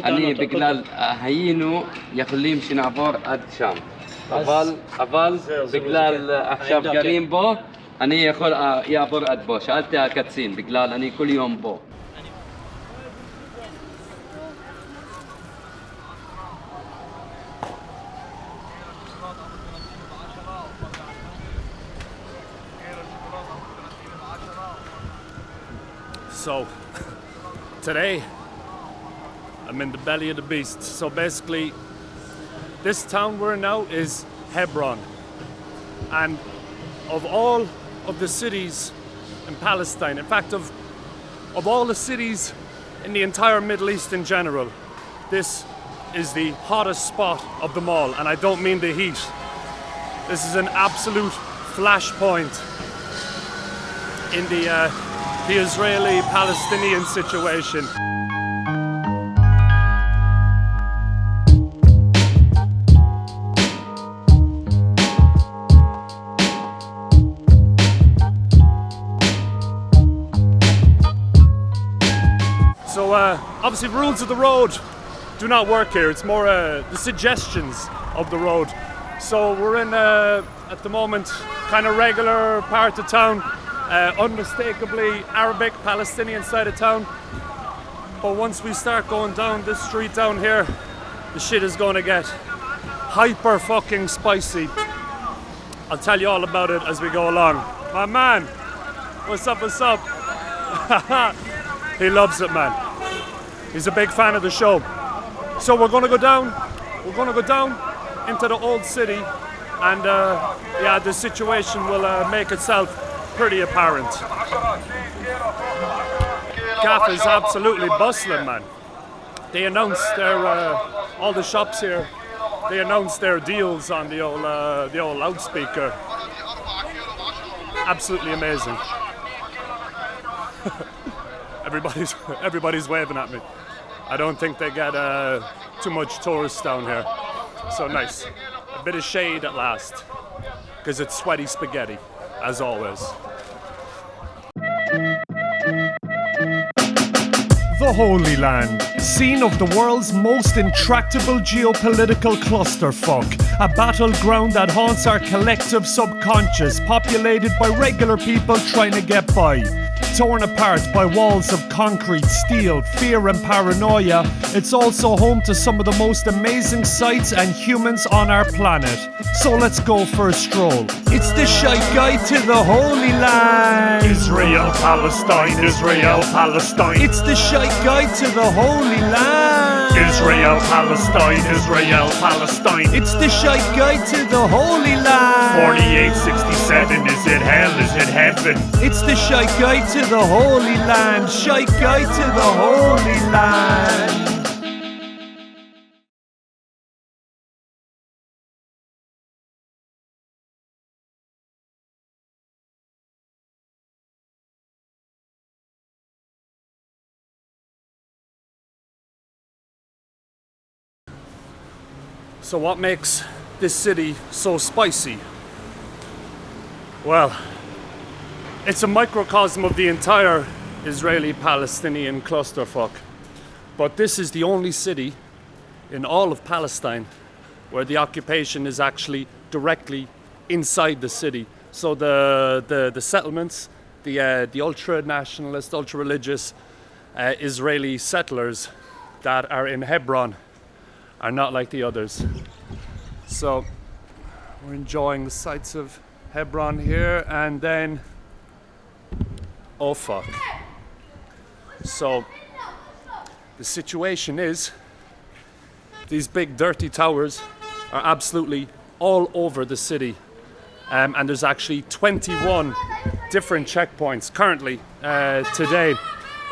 אני בגלל היינו יכולים שנעבור עד שם, אבל בגלל עכשיו גרים בו, אני יכול לעבור עד בו. שאלתי הקצין, בגלל אני כל יום בו. So, today, I'm in the belly of the beast. So basically, this town we're in now is Hebron. And of all of the cities in Palestine, in fact, of all the cities in the entire Middle East in general, this is the hottest spot of them all. And I don't mean the heat. This is an absolute flashpoint in the Israeli-Palestinian situation. So obviously rules of the road do not work here. It's more the suggestions of the road. So we're in, at the moment, kind of regular part of town. Unmistakably Arabic, Palestinian side of town. But once we start going down this street down here, the shit is going to get hyper fucking spicy. I'll tell you all about it as we go along. My man, what's up, what's up? He loves it, man. He's a big fan of the show. So we're going to go down into the old city, and yeah, the situation will make itself pretty apparent. Gaza is absolutely bustling, man. They announced their all the shops here. They announced their deals on the old loudspeaker. Absolutely amazing. Everybody's waving at me. I don't think they get too much tourists down here. So nice. A bit of shade at last, because it's sweaty spaghetti, as always. The Holy Land, scene of the world's most intractable geopolitical clusterfuck, a battleground that haunts our collective subconscious, populated by regular people trying to get by. Torn apart by walls of concrete, steel, fear and paranoia, it's also home to some of the most amazing sights and humans on our planet. So let's go for a stroll. It's the Shy Guide to the Holy Land. Israel, Palestine, Israel, Palestine. It's the Shy Guide to the Holy Land. Israel, Palestine, Israel, Palestine. It's the Shy Guide to the Holy Land. 4867, is it hell, is it heaven? It's the Shy Guide to the Holy Land. Shy Guide to the Holy Land. So what makes this city so spicy? Well, it's a microcosm of the entire Israeli-Palestinian clusterfuck. But this is the only city in all of Palestine where the occupation is actually directly inside the city. So the settlements, the ultra-nationalist, ultra-religious Israeli settlers that are in Hebron are not like the others. So we're enjoying the sights of Hebron here, and then oh fuck. So the situation is these big dirty towers are absolutely all over the city, and there's actually 21 different checkpoints currently today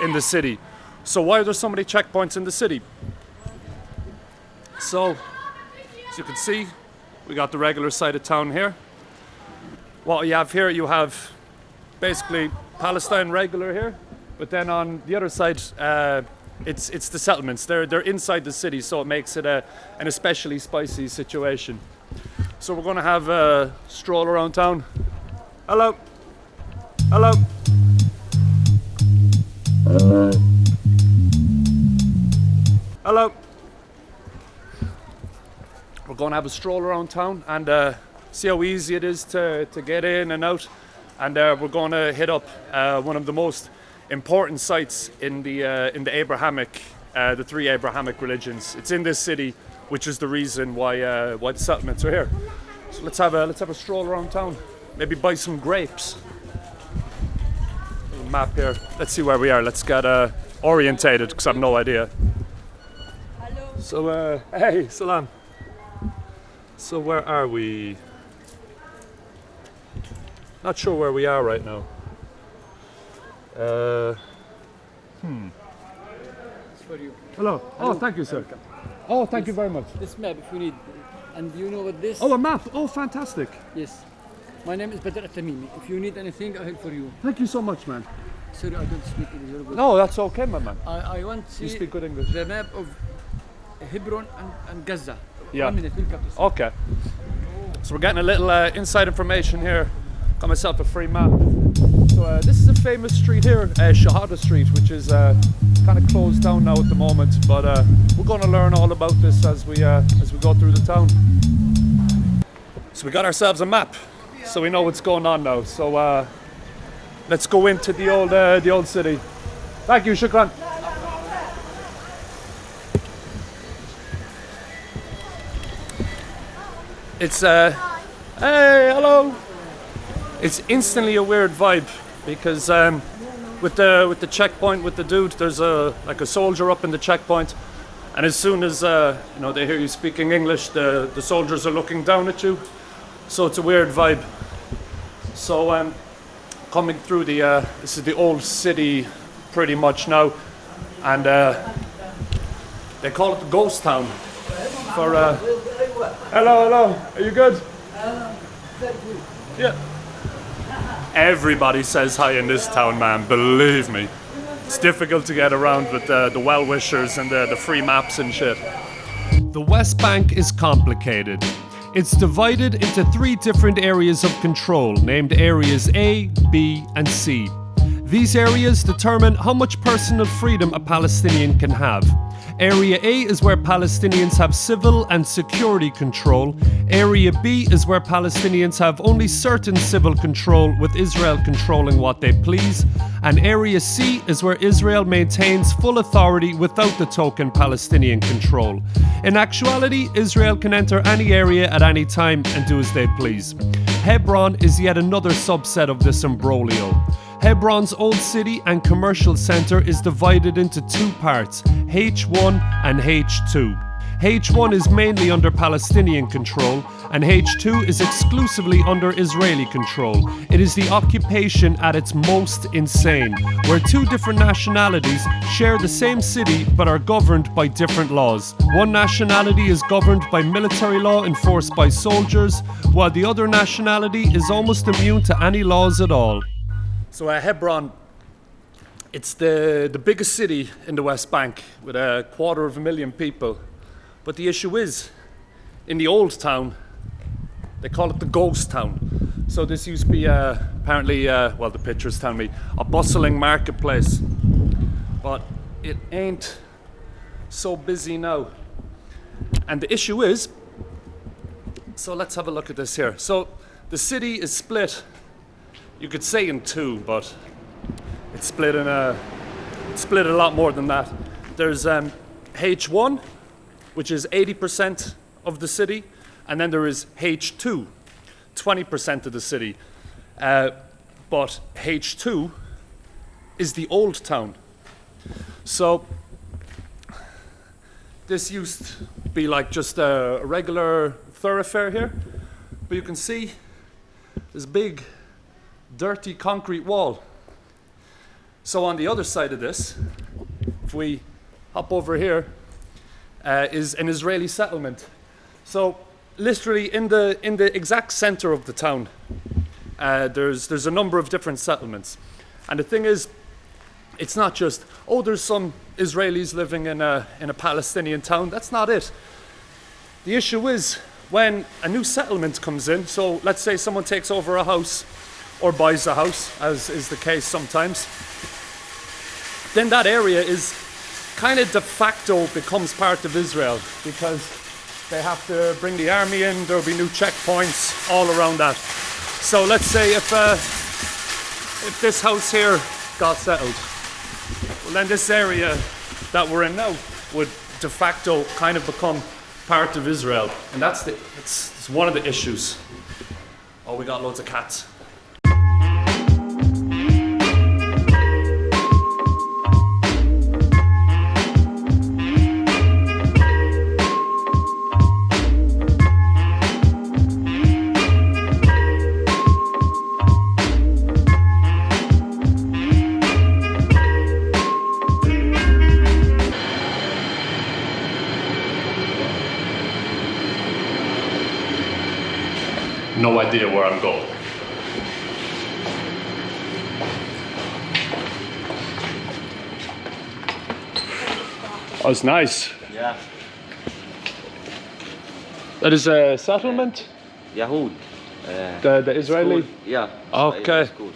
in the city. So why are there so many checkpoints in the city? So, as you can see, we got the regular side of town here. What you have here, you have basically Palestine regular here, but then on the other side, it's the settlements. They're inside the city, so it makes it an especially spicy situation. So we're going to have a stroll around town. Hello. Hello. Hello. We're going to have a stroll around town and see how easy it is to get in and out. And we're going to hit up one of the most important sites in the Abrahamic, the three Abrahamic religions. It's in this city, which is the reason why the settlements are here. So let's have a stroll around town. Maybe buy some grapes. Little map here. Let's see where we are. Let's get orientated because I have no idea. Hello. So hey, salam. So where are we? Not sure where we are right now. It's for you. Hello. Oh, thank you, sir. Welcome. Oh, thank you very much. This map, if you need. And you know what this? Oh, a map. Oh, fantastic. Yes. My name is Badr Tamimi. If you need anything, I'll help for you. Thank you so much, man. Sorry, I don't speak English very good. No, that's okay, my man. I want to see You speak good English. the map of Hebron and Gaza. Yeah. 1 minute, we'll come to see. Okay. So we're getting a little inside information here. Got myself a free map. So this is a famous street here, Shahada Street, which is kind of closed down now at the moment. But we're going to learn all about this as we go through the town. So we got ourselves a map, so we know what's going on now. So let's go into the old city. Thank you, shukran. It's hey, hello. It's instantly a weird vibe because with the checkpoint with the dude, there's a soldier up in the checkpoint, and as soon as they hear you speaking English, the soldiers are looking down at you. So it's a weird vibe. So coming through this is the old city pretty much now, and they call it the ghost town. For hello, are you good? Yeah. Everybody says hi in this town, man, believe me. It's difficult to get around with the well-wishers and the free maps and shit. The West Bank is complicated. It's divided into 3 different areas of control, named Areas A, B, and C. These areas determine how much personal freedom a Palestinian can have. Area A is where Palestinians have civil and security control. Area B is where Palestinians have only certain civil control, with Israel controlling what they please. And Area C is where Israel maintains full authority without the token Palestinian control. In actuality, Israel can enter any area at any time and do as they please. Hebron is yet another subset of this imbroglio. Hebron's old city and commercial center is divided into 2 parts, H1 and H2. H1 is mainly under Palestinian control, and H2 is exclusively under Israeli control. It is the occupation at its most insane, where 2 different nationalities share the same city but are governed by different laws. One nationality is governed by military law enforced by soldiers, while the other nationality is almost immune to any laws at all. So Hebron, it's the biggest city in the West Bank with 250,000 people. But the issue is, in the old town, they call it the ghost town. So this used to be apparently, well, the pictures tell me, a bustling marketplace. But it ain't so busy now. And the issue is, so let's have a look at this here. So the city is split, you could say in 2, but it's split a lot more than that. There's H1, which is 80% of the city, and then there is H2, 20% of the city. But H2 is the old town. So this used to be like just a regular thoroughfare here, but you can see this big dirty concrete wall. So on the other side of this, if we hop over here, is an Israeli settlement. So literally in the exact center of the town, there's a number of different settlements. And the thing is, it's not just, oh, there's some Israelis living in a Palestinian town. That's not it. The issue is when a new settlement comes in, so let's say someone takes over a house or buys a house, as is the case sometimes, then that area is kind of de facto becomes part of Israel because they have to bring the army in, there'll be new checkpoints all around that. So let's say if this house here got settled, well then this area that we're in now would de facto kind of become part of Israel. And it's one of the issues. Oh, we got loads of cats. No idea where I'm going. Oh, it's nice. Yeah. That is a settlement? Yahud. The Israeli? School. Yeah. Okay. School.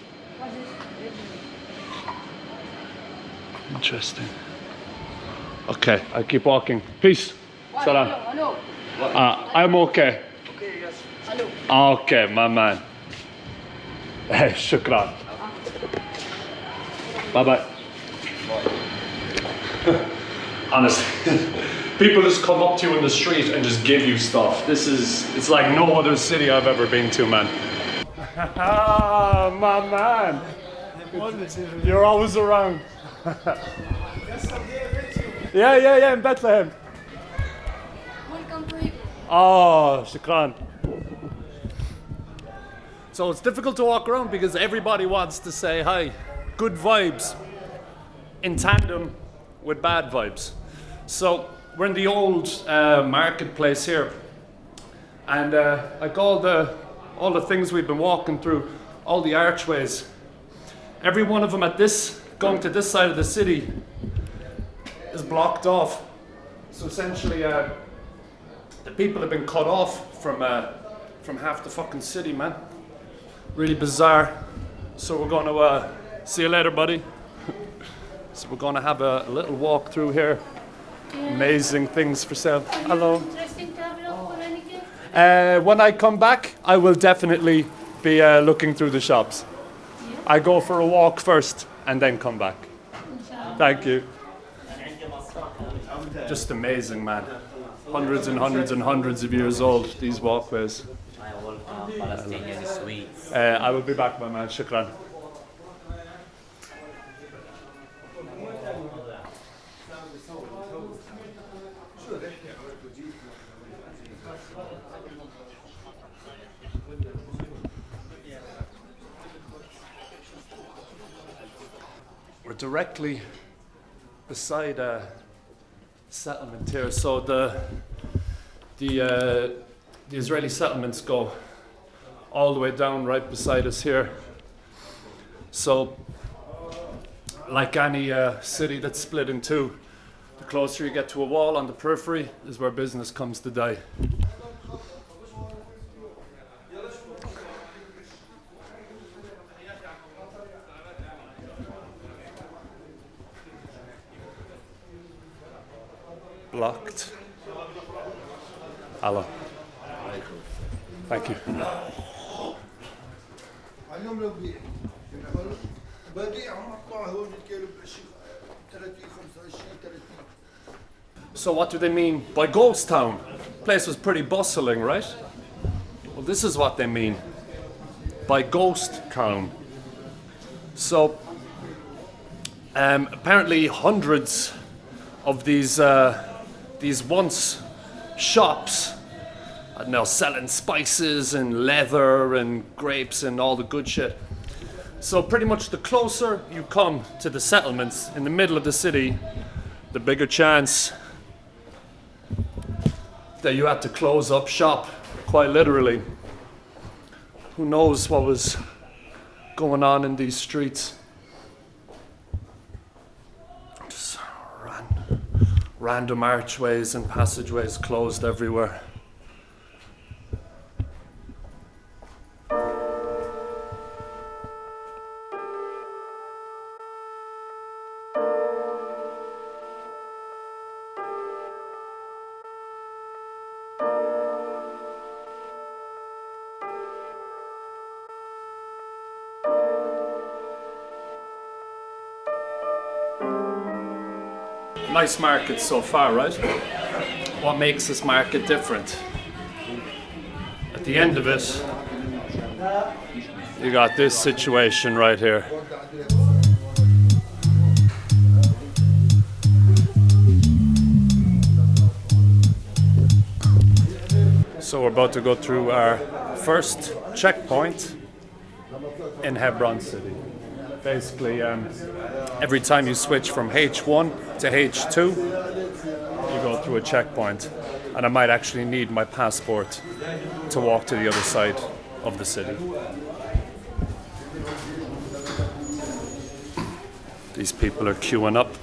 Interesting. Okay, I keep walking. Peace. Salam. I'm okay. Okay, my man. Hey, shukran. Bye-bye. Honestly, people just come up to you in the street and just give you stuff. It's like no other city I've ever been to, man. Ah, my man. You're always around. Yeah, in Bethlehem. Welcome to Hebron. Oh, shukran. So it's difficult to walk around because everybody wants to say hi. Good vibes in tandem with bad vibes. So we're in the old marketplace here, and like all the things we've been walking through, all the archways, every one of them going to this side of the city is blocked off. So essentially, the people have been cut off from half the fucking city, man. Really bizarre. So we're going to see you later, buddy. So we're going to have a little walk through here. Amazing things for sale. Hello. Interesting to have a look for anything? When I come back, I will definitely be looking through the shops. Yeah. I go for a walk first and then come back. Inshallah. Thank you. Just amazing, man. Hundreds and hundreds and hundreds of years old, these walkways. Palestinian sweets. I will be back, my man. Shukran. We're directly beside a settlement here. So the Israeli settlements go all the way down right beside us here. So, like any city that's split in two, the closer you get to a wall on the periphery is where business comes to die. Blocked. Hello. Thank you. So what do they mean by ghost town? The place was pretty bustling, right? Well, this is what they mean by ghost town. So apparently hundreds of these once shops are now selling spices and leather and grapes and all the good shit. So pretty much the closer you come to the settlements in the middle of the city, the bigger chance that you had to close up shop, quite literally. Who knows what was going on in these streets? Just random archways and passageways closed everywhere. nice market so far, right? What makes this market different? At the end of it, you got this situation right here. So we're about to go through our first checkpoint in Hebron city. Basically, every time you switch from H1 to H2, you go through a checkpoint. And I might actually need my passport to walk to the other side of the city. These people are queuing up.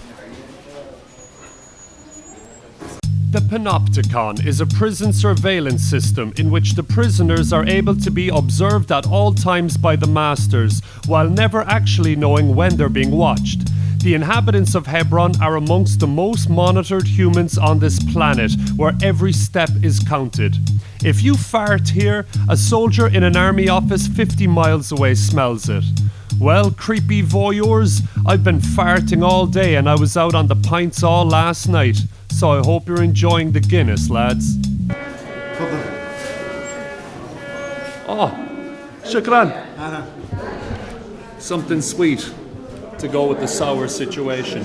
The Panopticon is a prison surveillance system in which the prisoners are able to be observed at all times by the masters, while never actually knowing when they're being watched. The inhabitants of Hebron are amongst the most monitored humans on this planet, where every step is counted. If you fart here, a soldier in an army office 50 miles away smells it. Well, creepy voyeurs, I've been farting all day and I was out on the pints all last night. So I hope you're enjoying the Guinness, lads. Oh, shukran. Something sweet to go with the sour situation.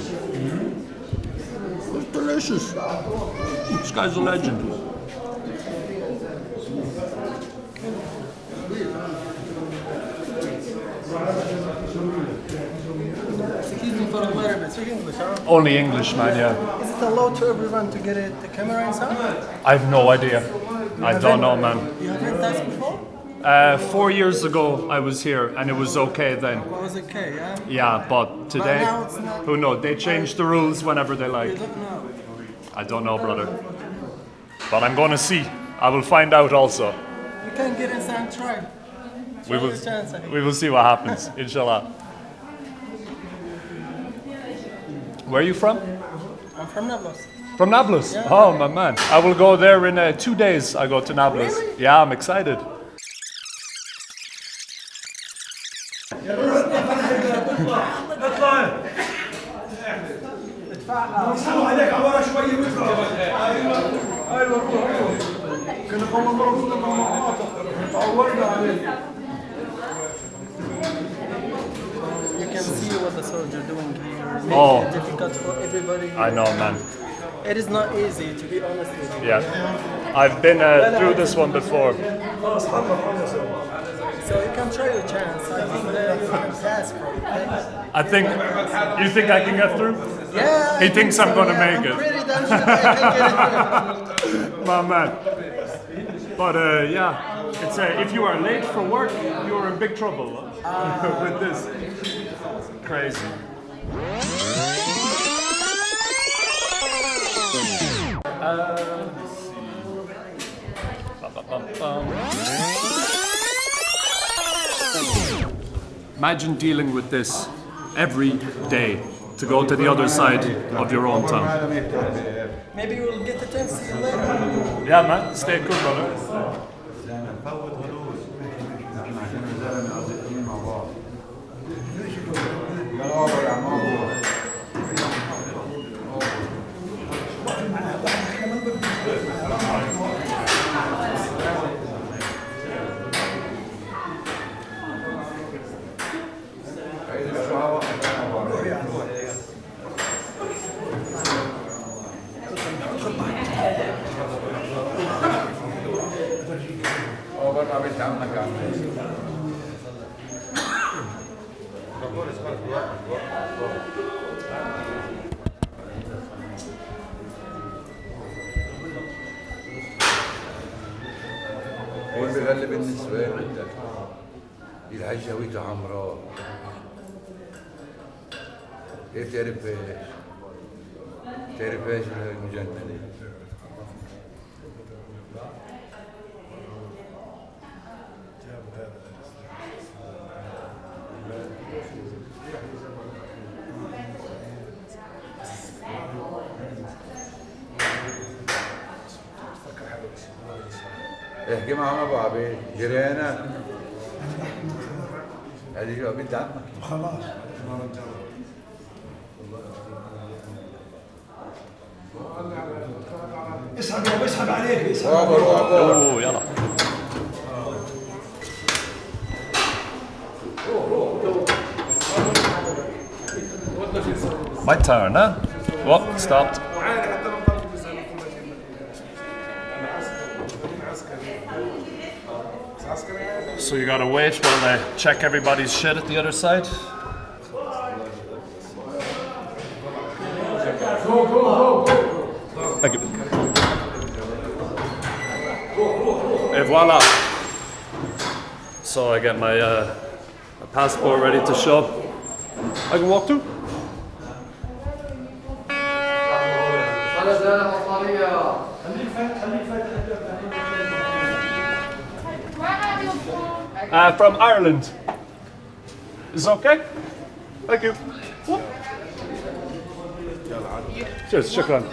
It's delicious. This guy's a legend. Excuse me for a minute, speak English, huh? Only English, man, yeah. Is it allowed to everyone to get the camera inside? I have no idea. I don't know, man. You haven't touched before? 4 years ago I was here and it was okay then. It was okay, yeah? Yeah, but today, now it's not. who knows? They change the rules whenever they like. You don't know. I don't know, brother. But I'm going to see. I will find out also. You can get inside and try. We will, your chance, I think. we will see what happens, inshallah. Where are you from? I'm from Nablus. From Nablus? Yeah. Oh, my man. I will go there in 2 days. I go to Nablus. Really? Yeah, I'm excited. You can see what the soldier doing here. Making Oh. it difficult for everybody. I know, man. It is not easy, to be honest with you. Yeah. I've been through this one before. So you can try your chance. I think that you can pass for it. I think, you think I can get through? Yeah. He thinks I'm gonna make it. I'm pretty damn sure I can get it. My man. But yeah, it's if you are late for work, you're in big trouble with this. Crazy. Let's see. Ba-ba-bum-bum. Imagine dealing with this every day to go to the other side of your own town. Maybe we'll get the chance to see you later. Yeah, man. Stay cool, brother. هو اللي بيغلب النسوان الحاج هويته حمراء ايه بتعرفهاش المجننة احكي مع ابو عبيد جيرانك هذه شو بنت عمك خلاص Oh, yalla. My turn, huh? Oh, stopped. So you gotta wait while they check everybody's shit at the other side? Thank you. Et voila. So I get my passport ready to show. I can walk through? From Ireland. Is it okay? Thank you. Cheers, shukran.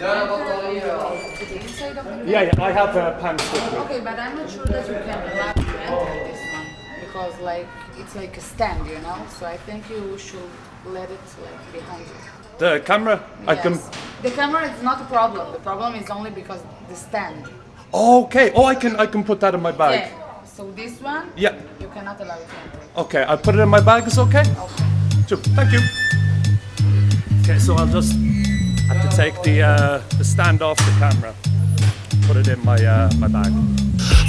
Yeah, I have a pants with me. Okay, but I'm not sure that you can wrap your enter this one because like it's like a stand, you know. So I think you should let it like behind you. The camera? I can. Yes. The camera is not a problem. The problem is only because the stand. Okay. Oh, I can put that in my bag. Yeah. So this one. Yeah. You cannot allow it to enter. Okay, I'll put it in my bag. Is okay? Okay. Sure. Thank you. Okay, so I'll just have to take the stand off the camera. Put it in my my bag.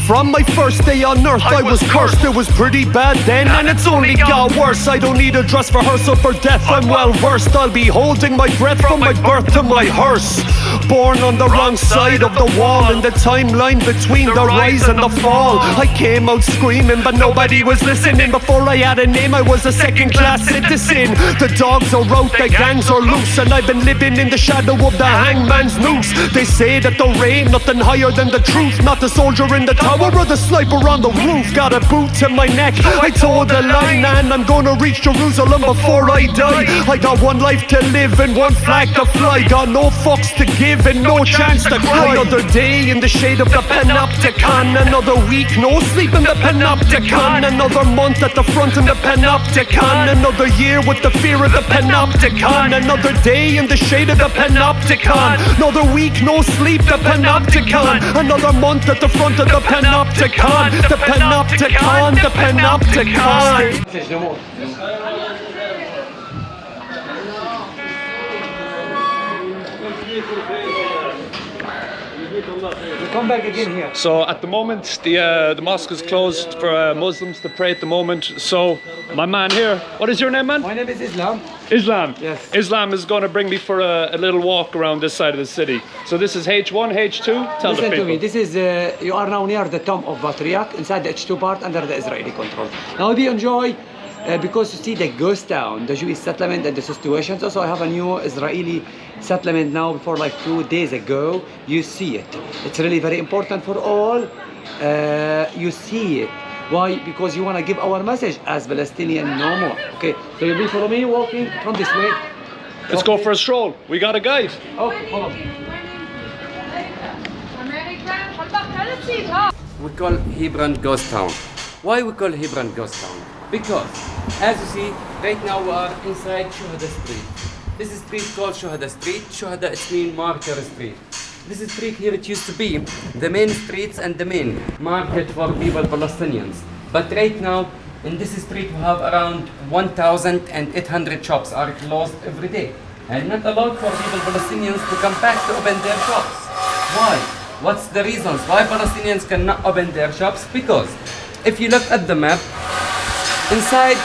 From my first day on earth I was cursed. It was pretty bad then and it's only got worse. I don't need a dress rehearsal for death, I'm well versed. I'll be holding my breath from my birth to my hearse. Born on the wrong side of the wall, in the timeline between the rise and the fall. I came out screaming but nobody was listening. Before I had a name I was a second-class citizen. The dogs are out, the gangs are loose, and I've been living in the shadow of the hangman's noose. They say that there ain't nothing higher than the truth. Not the soldier in the tower or the sniper on the roof. Got a boot to my neck, I told the line, and I'm gonna reach Jerusalem before I die. I got one life to live and one flag to fly. Got no fucks to give and no chance to cry. Another day in the shade of the Panopticon. Another week, no sleep in the Panopticon. Another month at the front in the Panopticon. Another year with the fear of the Panopticon. Another day in the shade of the Panopticon. Another week, no sleep, the Panopticon. Another month at the front of the Panopticon. The Panopticon, the Panopticon. Come back again here. So at the moment, the mosque is closed for Muslims to pray at the moment. So my man here, what is your name, man? My name is Islam. Islam. Yes. Islam is going to bring me for a little walk around this side of the city. So this is H1, H2. Tell Listen the people. to me. This is you are now near the tomb of Patriarch inside the H2 part under the Israeli control. Now we enjoy. Because you see the ghost town, the Jewish settlement and the situations. Also, I have a new Israeli settlement now. Before like 2 days ago, you see it. It's really very important for all. You see it. Why? Because you want to give our message as Palestinian no more. Okay. So you'll be follow me walking from this way. Let's go for a stroll. We got a guide. Okay, follow me. We call Hebron ghost town. Why we call Hebron ghost town? Because, as you see, right now we are inside Shuhada Street. This is street called Shuhada Street. Shuhada, it means martyr street. This is street here, it used to be the main streets and the main market for people, Palestinians. But right now, in this street we have around 1,800 shops are closed every day. And not allowed for people, Palestinians, to come back to open their shops. Why? What's the reasons why Palestinians cannot open their shops? Because if you look at the map, inside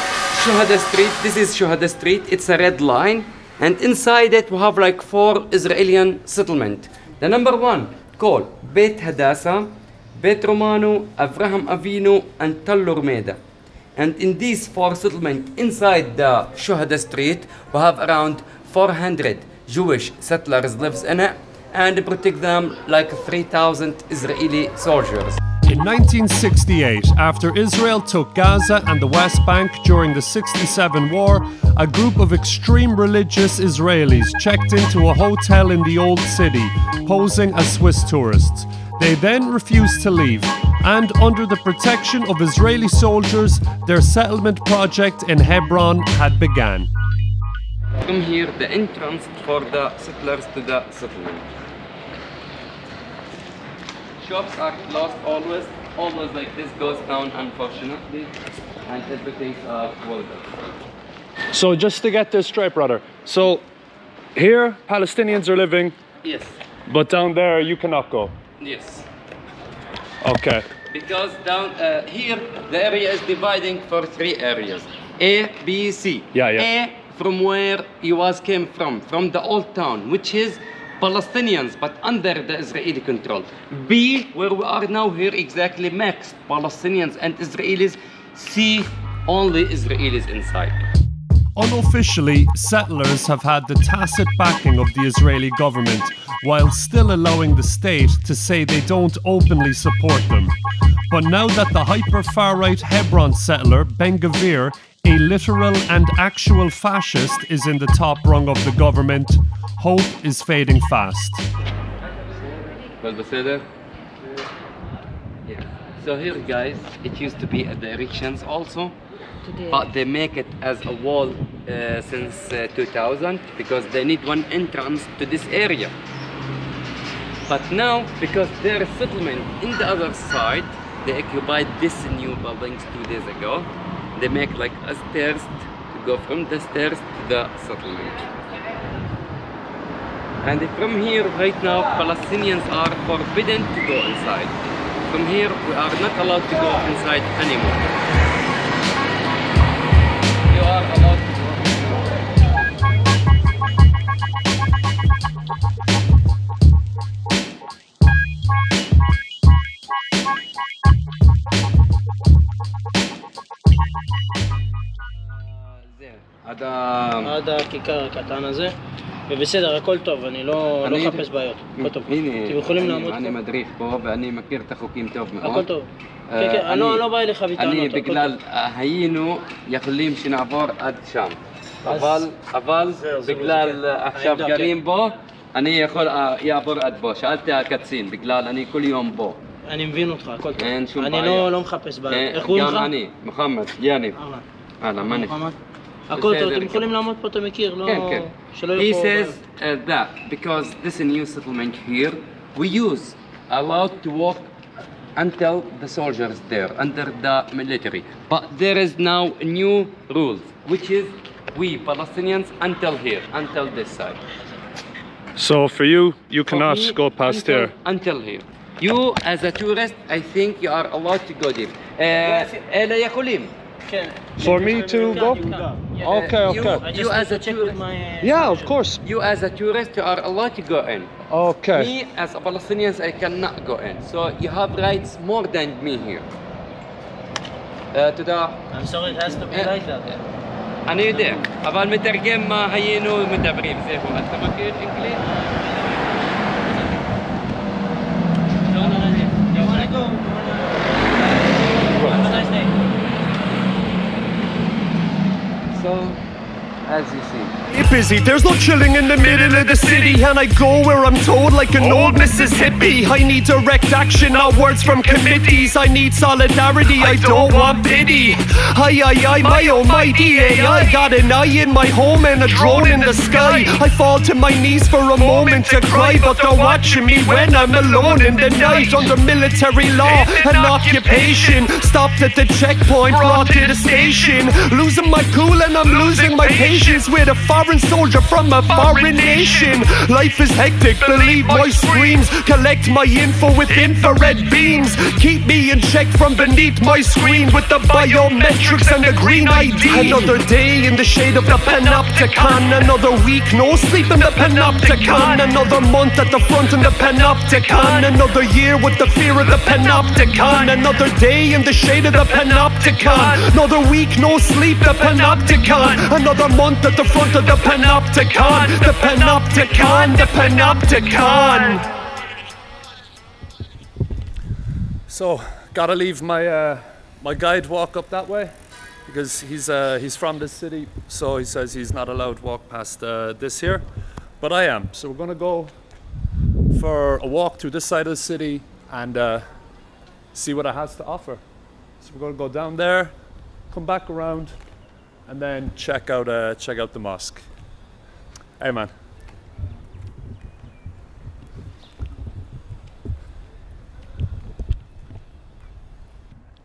Shuhada Street, this is Shuhada Street, it's a red line, and inside it we have like 4 Israeli settlements. The number 1 called Beit Hadassah, Beit Romano, Avraham Avinu, and Tal Urmeda. And in these 4 settlements inside the Shuhada Street, we have around 400 Jewish settlers lives in it, and protect them like 3,000 Israeli soldiers. In 1968, after Israel took Gaza and the West Bank during the '67 war, a group of extreme religious Israelis checked into a hotel in the Old City, posing as Swiss tourists. They then refused to leave, and under the protection of Israeli soldiers, their settlement project in Hebron had begun. Come here, the entrance for the settlers to the settlement. shops are closed always. Always like this goes down, unfortunately, and everything's closed. So just to get this straight, brother. So here Palestinians are living, Yes. but down there you cannot go. Yes. Okay. Because down here the area is dividing for 3 areas: A, B, C. Yeah. A from where you came from the old town, which is Palestinians, but under the Israeli control. B, where we are now here, exactly mixed Palestinians and Israelis. C, only Israelis inside. Unofficially, settlers have had the tacit backing of the Israeli government, while still allowing the state to say they don't openly support them. But now that the hyper-far-right Hebron settler, Ben Gvir, a literal and actual fascist, is in the top rung of the government, hope is fading fast. Yeah. So here, guys, it used to be directions also, but they make it as a wall since 2000 because they need one entrance to this area. But now, because there is settlement in the other side, they occupied this new buildings 2 days ago. They make like a stairs to go from the stairs to the settlement. And from here, right now, Palestinians are forbidden to go inside. From here, we are not allowed to go inside anymore. You are allowed to go. هذا הכיכר הקטן הזה, ובסדר, הכל טוב, אני לא מחפש בעיות, הכל טוב. אתם יכולים לעמוד פה? אני מדריך פה ואני מכיר את החוקים טוב מאוד. הכל טוב. כן, כן, אני לא בא אליך בטענות. אני בגלל היינו יכולים שנעבור עד שם. אבל בגלל עכשיו גרים בו, אני יכול לעבור עד בו. שאלתי הקצין, בגלל אני כל יום בו. אני מבין אותך, הכל טוב. אין שום בעיה. אני לא מחפש בעיות. איך קוראים לך? גם אני, מוחמד, יאניב. אהלן, מה נשמע? הכל טוב, אתם יכולים לעמוד פה, אתה מכיר, לא... He says that because this new settlement here, we use allowed to walk until the soldiers there, under the military. But there is now new rules, which is we Palestinians until here, until this side. So for you, you cannot go past here. Until here. You as a tourist, I think you are allowed to go there. For me to go? Okay. You as a tourist. Yeah, of course. You as a tourist, you are allowed to go in. Okay. Me as a Palestinian, I cannot go in. So you have rights more than me here. I'm sorry, it has to be like that. אני יודע, אבל מתרגם מה היינו מדברים, זהו, אתה מכיר אנגלית? You wanna go? Have a nice day. So, as you see. Busy, there's no chilling in the middle of the city, and I go where I'm told like an old Mississippi. I need direct action, not words from committees. I need solidarity, I don't want pity. I, my almighty AI got an eye in my home and a drone in the sky. I fall to my knees for a moment to cry, but they're watching me when I'm alone in the night. Under military law and occupation, stopped at the checkpoint, brought to the station. Losing my cool and I'm losing my patience with a foreign soldier from a foreign nation. Life is hectic, believe my screams. Collect my info with infrared beams. Keep me in check from beneath my screen with the biometrics and the green ID. Another day in the shade of the panopticon. Another week, no sleep in the panopticon. Another month at the front in the panopticon. Another year with the fear of the panopticon. Another day in the shade of the panopticon. Another week, no sleep, the panopticon. Another month at the front of the panopticon. The panopticon, the panopticon. So, gotta leave my guide walk up that way because he's from this city, so he says he's not allowed to walk past this here, but I am. So we're gonna go for a walk through this side of the city and see what it has to offer. So we're gonna go down there, come back around, and then check out the mosque. Hey man.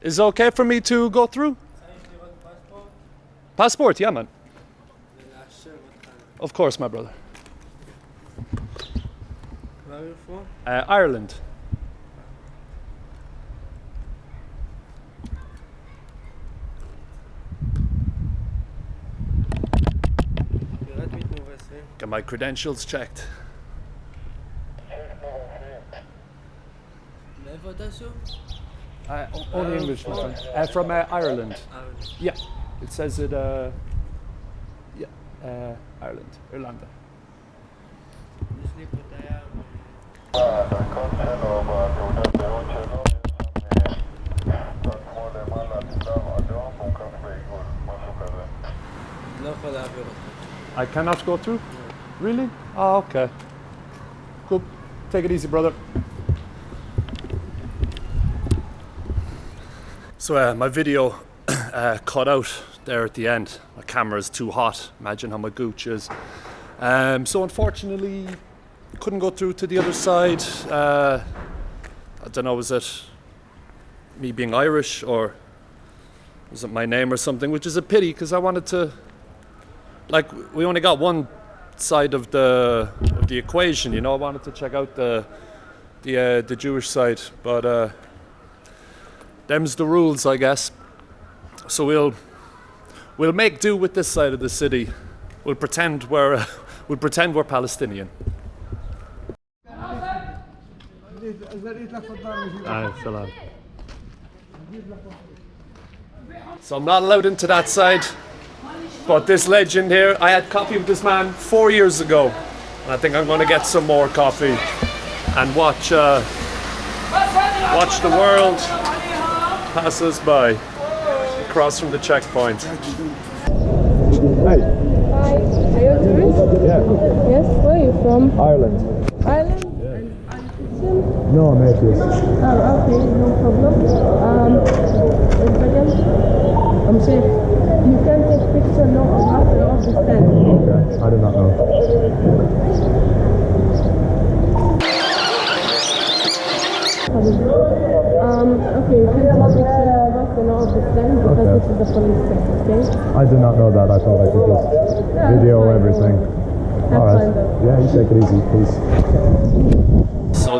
Is it okay for me to go through? Passport, yeah, man. Of course, my brother. Where are you from? Ireland. Get my credentials checked. Only English, my friend. From Ireland. Yeah, it says it. Yeah, Ireland, Irlanda. I cannot go through? Really? Oh, okay. Cool. Take it easy, brother. So my video cut out there at the end. My camera is too hot. Imagine how my gooch is. So unfortunately, couldn't go through to the other side. I don't know, was it me being Irish or was it my name or something? Which is a pity because I wanted to, like, we only got one side of the equation, you know. I wanted to check out the Jewish side, but them's the rules, I guess. So we'll make do with this side of the city. We'll pretend we're Palestinian. So I'm not allowed into that side. But this legend here, I had coffee with this man 4 years ago. And I think I'm going to get some more coffee and watch the world pass us by across from the checkpoint. Hi. Are you a tourist? Yeah. Yes, where are you from? Ireland. Ireland? Yeah. And are you Christian? No, I'm atheist. Oh, okay, no problem. I'm safe. You can take picture no after off the stand. Okay, I do not know. Okay, you can take picture after no off the stand because this is the police check, okay? I did not know that. I thought I could just video everything. Alright. Yeah, you take it easy, please. So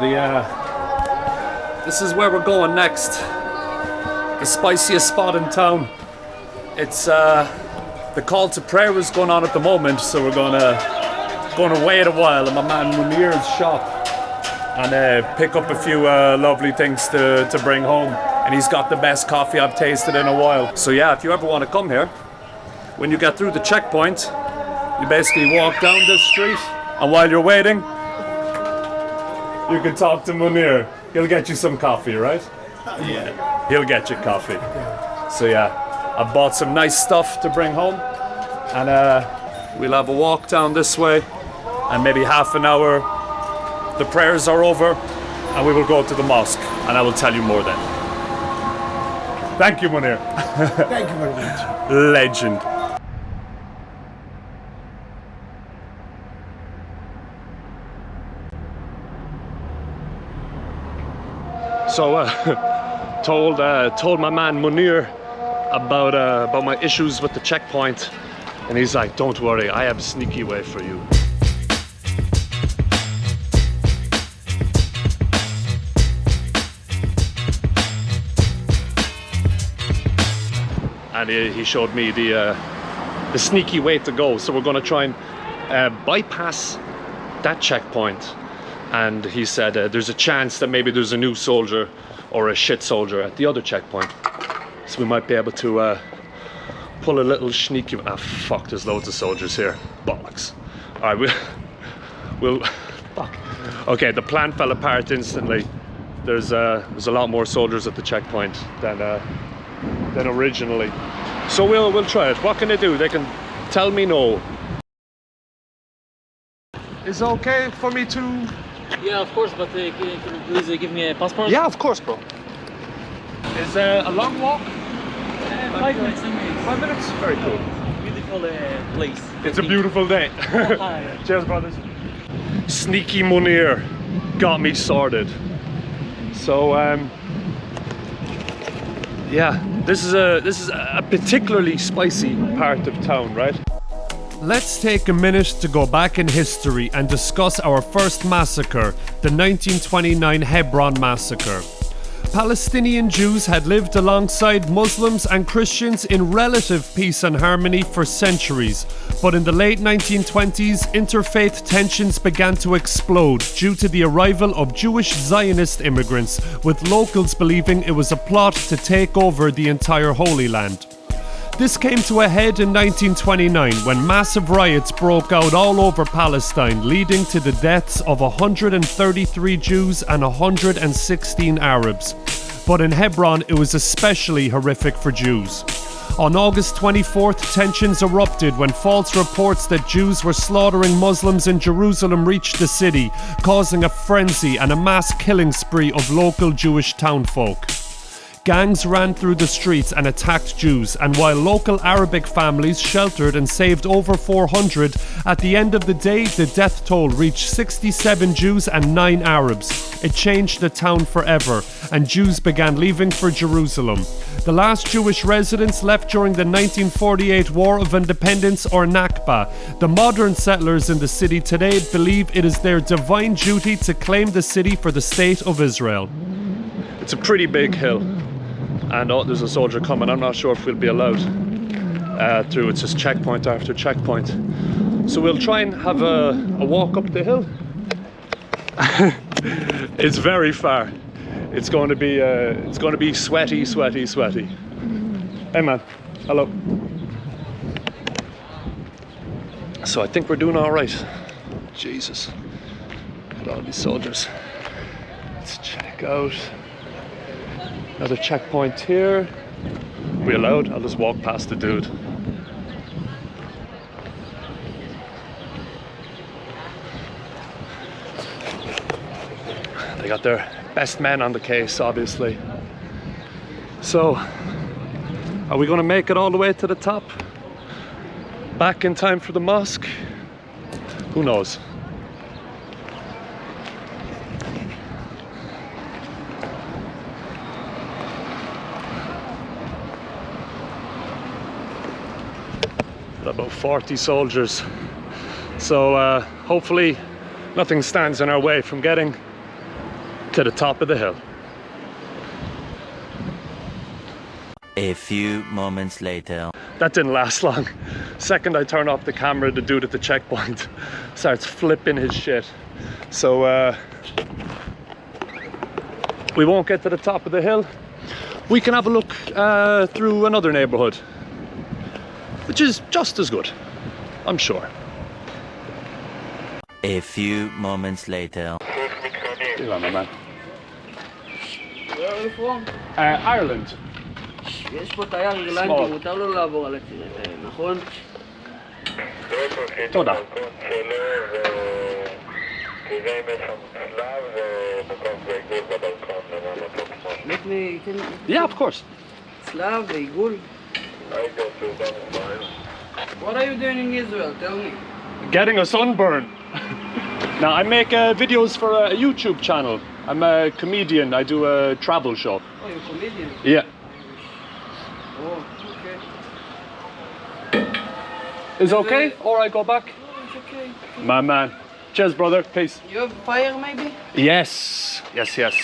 this is where we're going next. The spiciest spot in town. It's the call to prayer is going on at the moment, so we're gonna wait a while in my man Munir's shop and pick up a few lovely things to bring home. And he's got the best coffee I've tasted in a while. So yeah, if you ever want to come here, when you get through the checkpoint, you basically walk down this street, and while you're waiting, you can talk to Munir. He'll get you some coffee, right? Yeah. He'll get you coffee. So yeah, I bought some nice stuff to bring home, and we'll have a walk down this way, and maybe half an hour, the prayers are over, and we will go to the mosque, and I will tell you more then. Thank you, Munir. Thank you very much. Legend. So told my man Munir about my issues with the checkpoint, and he's like, "Don't worry, I have a sneaky way for you." And he showed me the sneaky way to go. So we're going to try and bypass that checkpoint. And he said there's a chance that maybe there's a new soldier or a shit soldier at the other checkpoint. So we might be able to pull a little sneaky... Ah, fuck, there's loads of soldiers here. Bollocks. All right, we'll fuck. Okay, the plan fell apart instantly. There's a lot more soldiers at the checkpoint than originally. So we'll try it. What can they do? They can tell me no. Is it okay for me to... Yeah, of course, but can you please give me a passport? Yeah, of course, bro. Is a long walk? 5 minutes. 5 minutes? Very cool. Beautiful place. It's a beautiful day. Cheers, brothers. Sneaky Munir got me sorted. So, Yeah, this is a particularly spicy part of town, right? Let's take a minute to go back in history and discuss our first massacre, the 1929 Hebron massacre. Palestinian Jews had lived alongside Muslims and Christians in relative peace and harmony for centuries, but in the late 1920s, interfaith tensions began to explode due to the arrival of Jewish Zionist immigrants, with locals believing it was a plot to take over the entire Holy Land. This came to a head in 1929 when massive riots broke out all over Palestine, leading to the deaths of 133 Jews and 116 Arabs. But in Hebron, it was especially horrific for Jews. On August 24th, tensions erupted when false reports that Jews were slaughtering Muslims in Jerusalem reached the city, causing a frenzy and a mass killing spree of local Jewish townfolk. Gangs ran through the streets and attacked Jews, and while local Arabic families sheltered and saved over 400, at the end of the day the death toll reached 67 Jews and 9 Arabs. It changed the town forever, and Jews began leaving for Jerusalem. The last Jewish residents left during the 1948 War of Independence, or Nakba. The modern settlers in the city today believe it is their divine duty to claim the city for the state of Israel. It's a pretty big hill. And oh, there's a soldier coming. I'm not sure if we'll be allowed through. It's just checkpoint after checkpoint. So we'll try and have a walk up the hill. It's very far. It's going to be sweaty, sweaty, sweaty. Hey man, hello. So I think we're doing all right. Jesus, look at all these soldiers. Let's check out. Another checkpoint here. We allowed? I'll just walk past the dude. They got their best men on the case, obviously. So, are we going to make it all the way to the top? Back in time for the mosque? Who knows? About 40 soldiers, so hopefully nothing stands in our way from getting to the top of the hill. A few moments later. That didn't last long. Second I turn off the camera, the dude at the checkpoint starts flipping his shit. So we won't get to the top of the hill. We can have a look through another neighborhood, which is just as good, I'm sure. A few moments later. You on, my man. Where are you from? Ireland. יש פה תייר אירלנדי, מותר לו לעבור על הצירים האלה, נכון? תודה. Let me... Yeah, of course. צלב ועיגול. What are you doing in Israel? Tell me. Getting a sunburn. Now I make videos for a YouTube channel. I'm a comedian. I do a travel show. Oh, you're a comedian? Yeah. Oh, okay. Is it okay? Or I go back? Oh, it's okay. My man. Cheers, brother. Peace. You have fire, maybe? Yes. Yes, yes.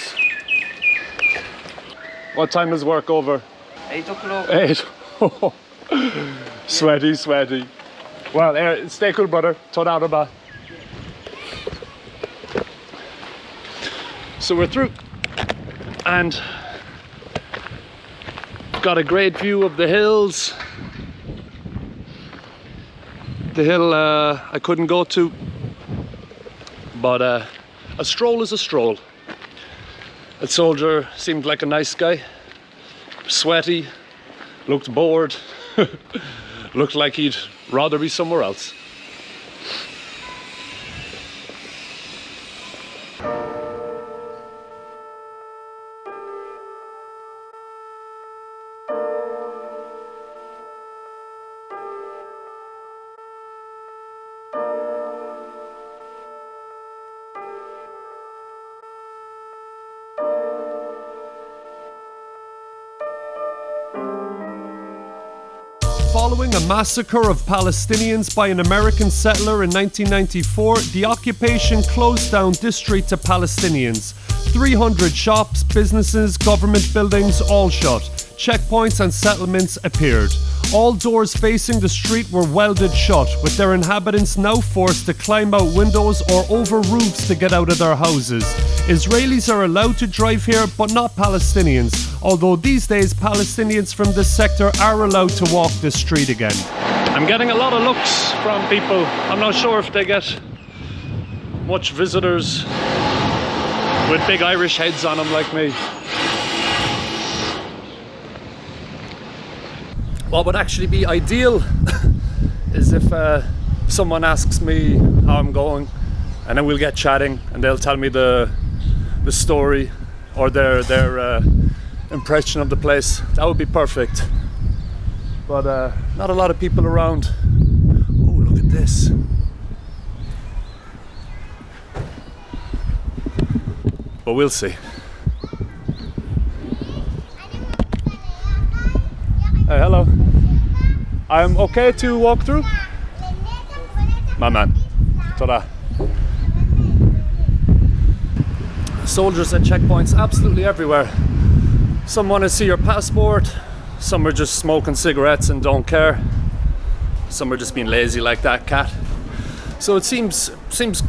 What time is work over? 8 o'clock. 8. Sweaty, sweaty. Well, stay cool, brother. Toda rabba. So we're through, and got a great view of the hills. The hill I couldn't go to, but a stroll is a stroll. A soldier seemed like a nice guy, sweaty, looked bored, looked like he'd rather be somewhere else. Following a massacre of Palestinians by an American settler in 1994, the occupation closed down this street to Palestinians. 300 shops, businesses, government buildings, all shut. Checkpoints and settlements appeared. All doors facing the street were welded shut, with their inhabitants now forced to climb out windows or over roofs to get out of their houses. Israelis are allowed to drive here, but not Palestinians, although these days Palestinians from this sector are allowed to walk this street again. I'm getting a lot of looks from people. I'm not sure if they get much visitors with big Irish heads on them like me. What would actually be ideal is if someone asks me how I'm going, and then we'll get chatting and they'll tell me the story or their impression of the place. That would be perfect. But not a lot of people around. Oh, look at this. But we'll see. Hey, hello. I'm okay to walk through? My man. Ta-da. Soldiers at checkpoints absolutely everywhere. Some want to see your passport. Some are just smoking cigarettes and don't care. Some are just being lazy like that cat. So it seems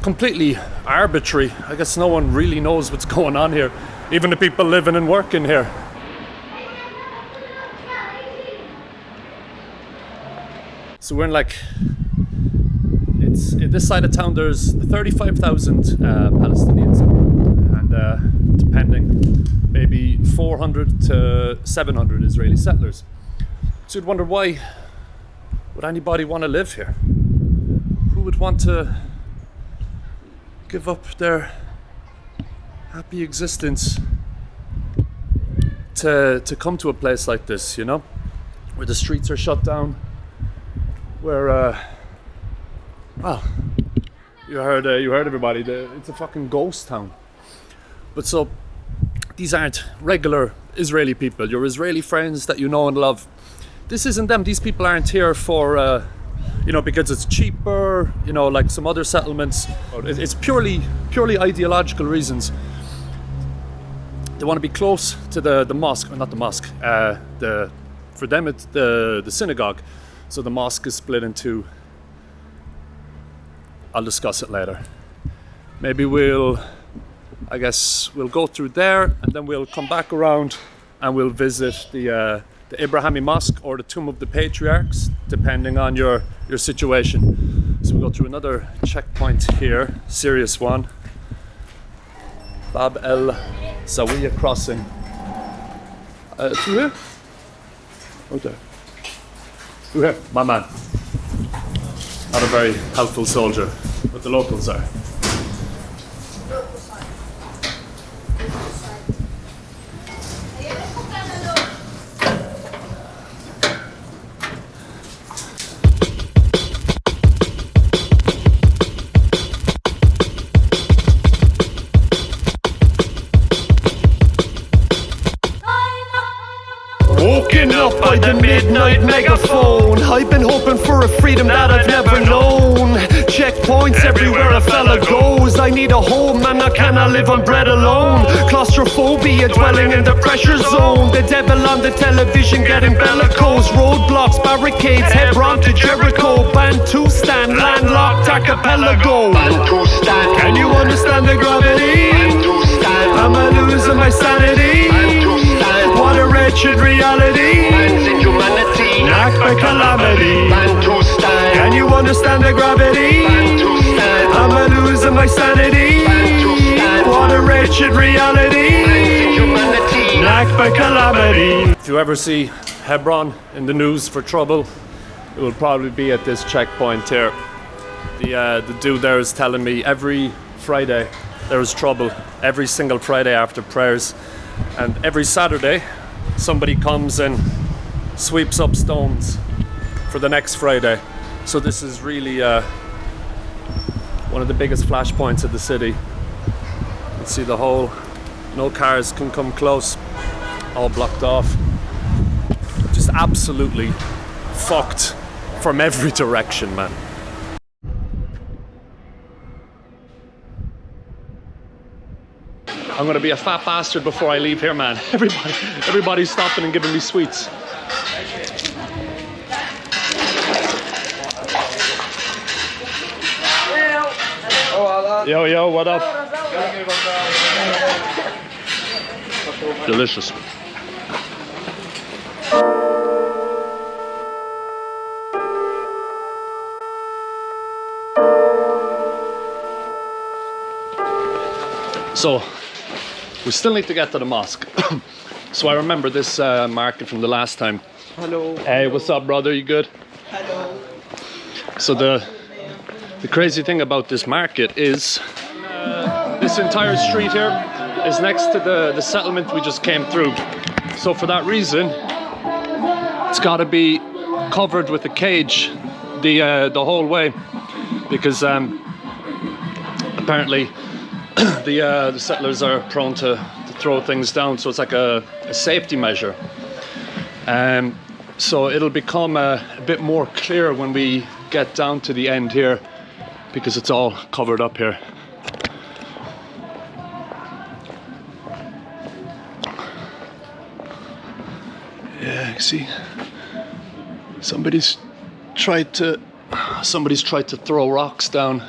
completely arbitrary. I guess no one really knows what's going on here. Even the people living and working here. So we're in it's in this side of town. There's 35,000 Palestinians, and depending, maybe 400 to 700 Israeli settlers. So you'd wonder, why would anybody want to live here? Who would want to give up their happy existence to come to a place like this, you know, where the streets are shut down? Where, well, you heard everybody. It's a fucking ghost town. But so, these aren't regular Israeli people. Your Israeli friends that you know and love. This isn't them. These people aren't here for, because it's cheaper. You know, like some other settlements. It's purely ideological reasons. They want to be close to the mosque, or not the mosque. For them, it's the synagogue. So the mosque is split in two. I'll discuss it later. Maybe we'll go through there, and then we'll come back around and we'll visit the Abrahamic Mosque or the Tomb of the Patriarchs, depending on your situation. So we'll go through another checkpoint here, serious one. Bab el Zawiya crossing. Through here? Oh, there. Through here, my man. Not a very helpful soldier, but the locals are. Woken up by the midnight megaphone. I've been hoping for a freedom that I've never known. Checkpoints everywhere a fella goes. I need a home and I cannot live on bread alone. Claustrophobia dwelling in the pressure zone. The devil on the television getting bellicose. Roadblocks, barricades, Hebron to Jericho. Bantustan, landlocked archipelago. Bantustan. Can you understand the gravity? Bantustan. Am I losing my sanity? Bantustan. What a wretched reality. Man's inhumanity. Knocked by calamity. Bantustan. Can you understand the gravity? Bantustan. Am I losing my sanity? Bantustan. What a wretched reality. Man's inhumanity. Knocked by calamity. If you ever see Hebron in the news for trouble, it will probably be at this checkpoint here. The dude there is telling me every Friday there is trouble. Every single Friday after prayers. And every Saturday, somebody comes and sweeps up stones for the next Friday. So this is really one of the biggest flashpoints of the city. You can see the whole, no cars can come close, all blocked off. Just absolutely fucked from every direction, man. I'm gonna be a fat bastard before I leave here, man. Everybody's stopping and giving me sweets. Yo, what up? Delicious. So, we still need to get to the mosque. So I remember this market from the last time. Hello. Hey, what's up, brother? You good? Hello. So the crazy thing about this market is this entire street here is next to the settlement we just came through. So for that reason, it's got to be covered with a cage the whole way, because apparently the settlers are prone to throw things down, so it's like a safety measure. So it'll become a bit more clear when we get down to the end here, because it's all covered up here. Yeah, see, somebody's tried to throw rocks down.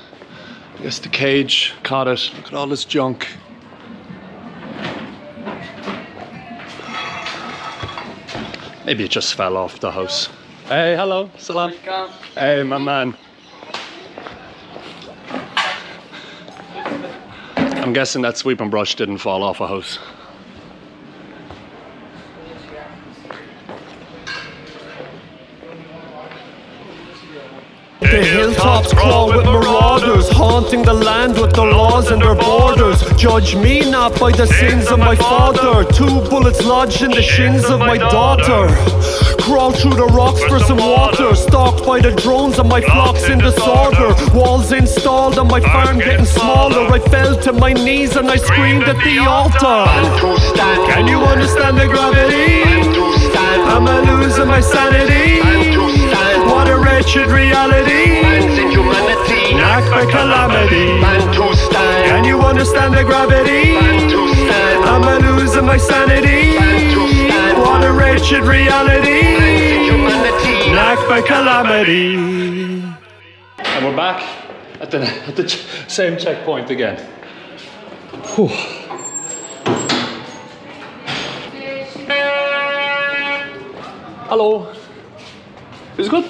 I guess the cage caught it. Look at all this junk. Maybe it just fell off the house. Hey, hello, salam. Hey, my man. I'm guessing that sweeping brush didn't fall off a house. The hilltops crawl with marauders, haunting the land with their laws and their borders. Judge me not by the sins of my father. 2 bullets lodged in the shins of my daughter. Crawl through the rocks for some water. Stalked by the drones and my flocks in disorder. Walls installed on my farm getting smaller. I fell to my knees and I screamed at the altar. Can you understand the gravity? Am I losing my sanity? What a wretched reality. Knocked by calamity. Can you understand the gravity? Am I losing my sanity? What a wretched reality. Knocked by calamity. And we're back at the same checkpoint again. Whew. Hello. Is it good?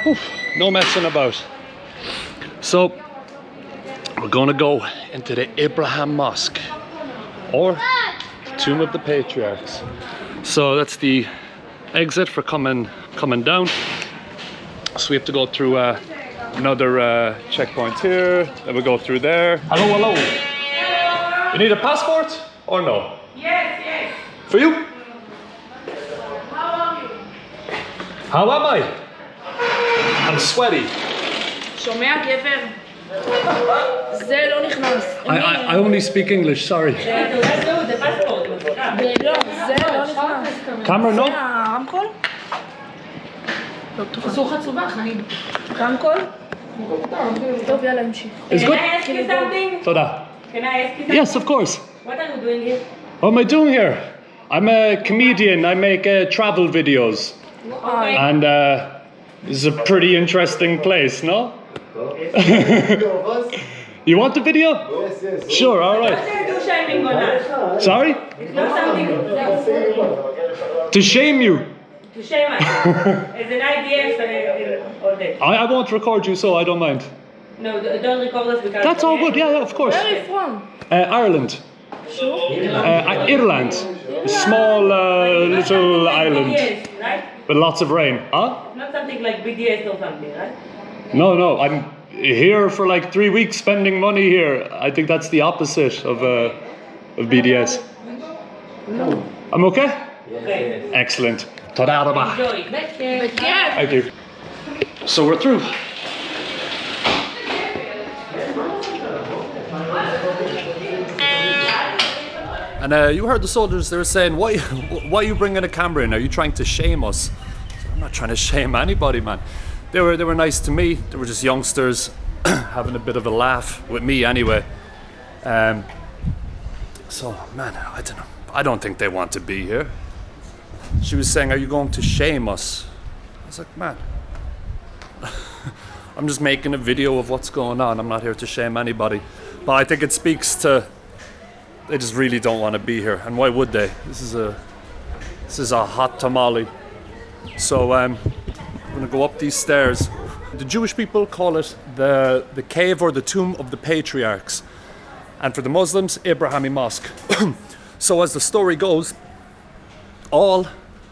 Oof, no messing about. So we're gonna go into the Abraham Mosque, or the Tomb of the Patriarchs. So that's the exit for coming down. So we have to go through another checkpoint here. Then we go through there. Hello. You need a passport or no? Yes. For you? How are you? How am I? I'm sweaty. שומע גבר? זה לא נכנס. I only speak English, sorry. זה לא נכנס. Camera, no? זה הרמקול? אסור לך צובח, אני... רמקול? טוב, יאללה, המשיך. It's good? Can I ask you something? תודה. Can I ask you something? Yes, of course. What are you doing here? What am I doing here? I'm a comedian. I make travel videos. And this is a pretty interesting place, no? You want the video? Yes. Sure, all right. Sorry? It's not something... To shame you. To shame us. It's an idea all day. I won't record you, so I don't mind. No, don't record us because... That's all good, yeah, of course. Where are you from? Ireland. Sure. Ireland. A small little island. BDS, right? With lots of rain. Huh? Not something like BDS or something, right? No, I'm here for like 3 weeks spending money here. I think that's the opposite of BDS. No. I'm okay? Okay. Excellent. Toda rabah. Enjoy. Thank you. So we're through. And you heard the soldiers, they were saying, why are you bringing a camera in? Are you trying to shame us? I'm not trying to shame anybody, man. They were nice to me. They were just youngsters having a bit of a laugh with me anyway. So, man, I don't know. I don't think they want to be here. She was saying, are you going to shame us? I was like, man, I'm just making a video of what's going on. I'm not here to shame anybody. But I think it speaks to, they just really don't want to be here. And why would they? This is a hot tamale. So I'm gonna go up these stairs. The Jewish people call it the cave or the tomb of the patriarchs. And for the Muslims, Abrahami Mosque. So as the story goes, all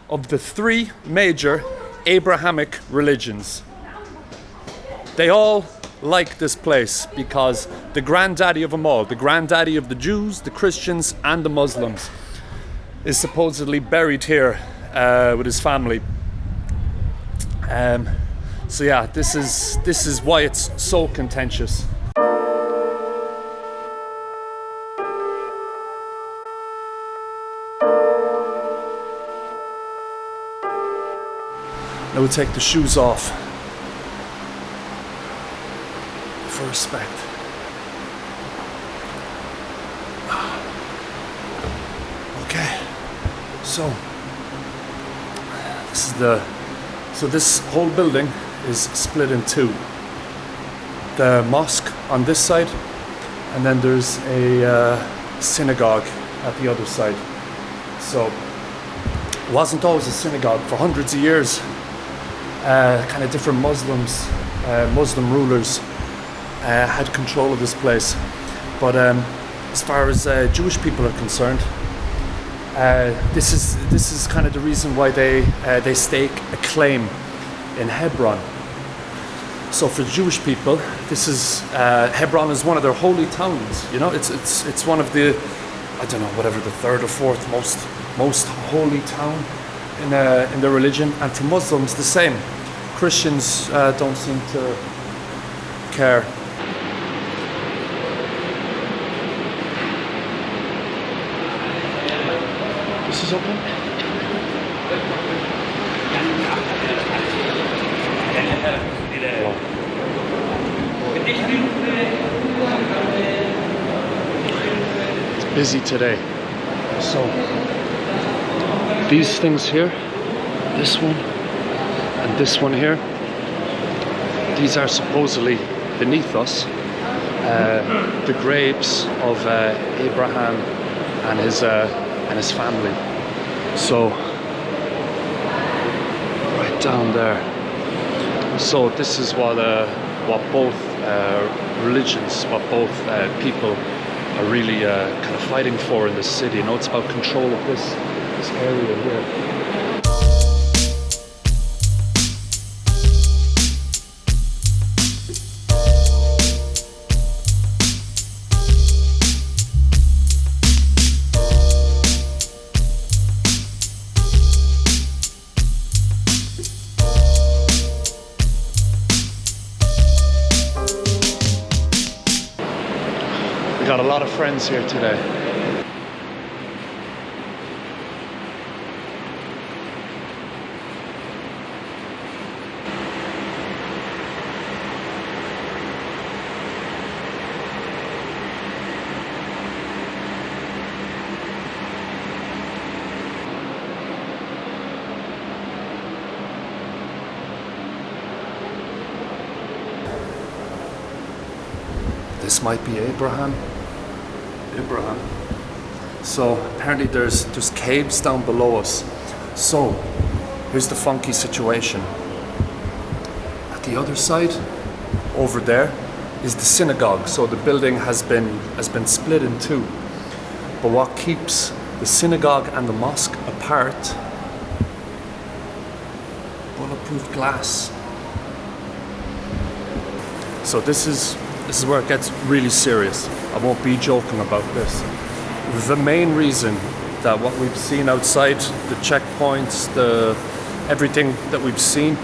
of the three major Abrahamic religions, they all like this place because the granddaddy of them all, the granddaddy of the Jews, the Christians and the Muslims, is supposedly buried here with his family. So yeah, this is why it's so contentious. Now we'll take the shoes off for respect. Okay, so this whole building is split in two. The mosque on this side, and then there's a synagogue at the other side. So it wasn't always a synagogue. For hundreds of years, kind of different Muslim rulers had control of this place. But as far as Jewish people are concerned, this is kind of the reason why they stake a claim in Hebron. So for Jewish people, this is Hebron is one of their holy towns. You know, it's one of the, I don't know, whatever, the third or fourth most holy town in their religion. And for Muslims, the same. Christians don't seem to care. This is open. It's busy today. So these things here, this one and this one here, these are supposedly beneath us the graves of Abraham and his family. So right down there. So this is what both religions, what both people are really kind of fighting for in this city. You know, it's about control of this area here. We got a lot of friends here today. This might be Abraham. So apparently there's caves down below us. So here's the funky situation. At the other side, over there, is the synagogue. So the building has been split in two. But what keeps the synagogue and the mosque apart? Bulletproof glass. So this is where it gets really serious. I won't be joking about this. The main reason that what we've seen outside, the checkpoints, everything that we've seen,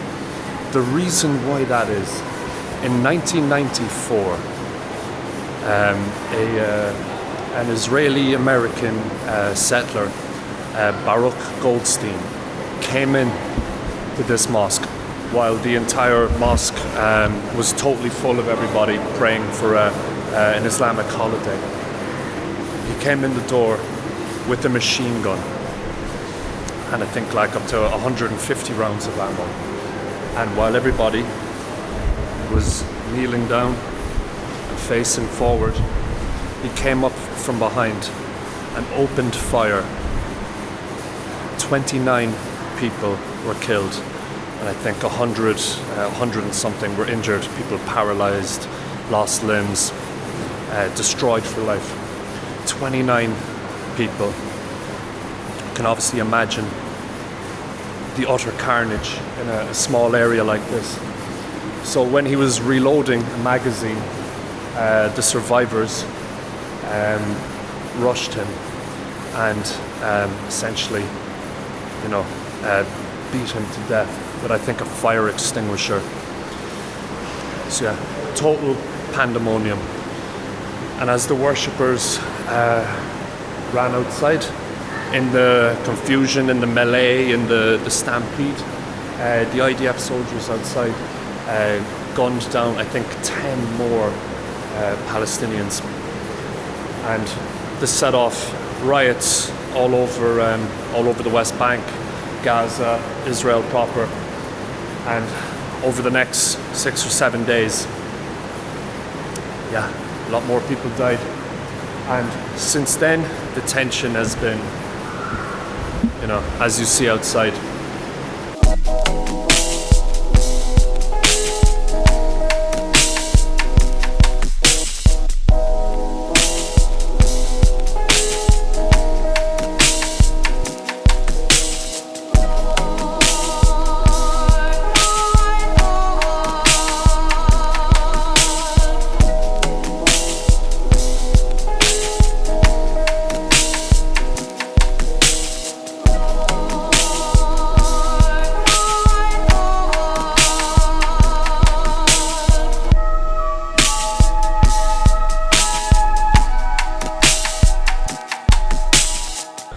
the reason why that is, in 1994, an Israeli-American settler, Baruch Goldstein, came in to this mosque while the entire mosque was totally full of everybody praying for an Islamic holiday. He came in the door with a machine gun and I think like up to 150 rounds of ammo. And while everybody was kneeling down and facing forward, he came up from behind and opened fire. 29 people were killed, and I think 100 and something were injured. People paralyzed, lost limbs, destroyed for life. 29 people. You can obviously imagine the utter carnage in a small area like this. So when he was reloading a magazine, the survivors rushed him and essentially, beat him to death with, I think, a fire extinguisher. So yeah, total pandemonium. And as the worshippers ran outside, in the confusion, in the melee, in the stampede, the IDF soldiers outside gunned down, I think, 10 more Palestinians. And this set off riots all over the West Bank, Gaza, Israel proper. And over the next 6 or 7 days, a lot more people died. And since then, the tension has been, as you see outside.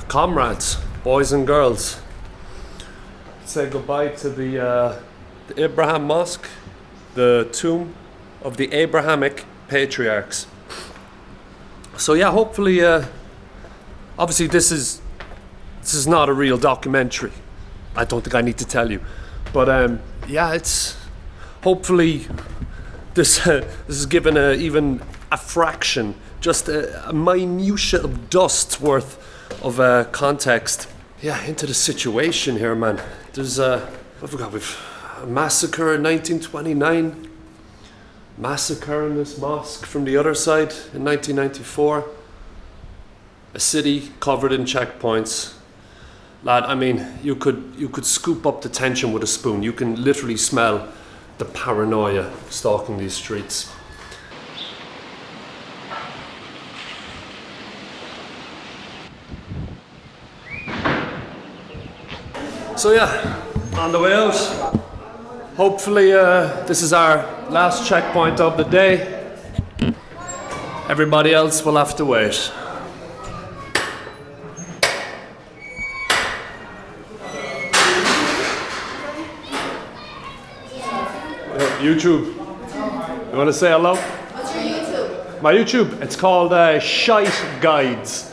Comrades, boys and girls, say goodbye to the Abraham Mosque, the tomb of the Abrahamic patriarchs. So yeah, hopefully, obviously this is not a real documentary. I don't think I need to tell you, but it's hopefully this is given even a fraction, just a minutiae of dust worth of context, into the situation here, man. There's we've a massacre in 1929, massacre in this mosque from the other side in 1994, a city covered in checkpoints. Lad, I mean, you could scoop up the tension with a spoon. You can literally smell the paranoia stalking these streets. So on the way out, hopefully this is our last checkpoint of the day. Everybody else will have to wait. YouTube, you want to say hello? What's your YouTube? My YouTube, it's called Shite Guides.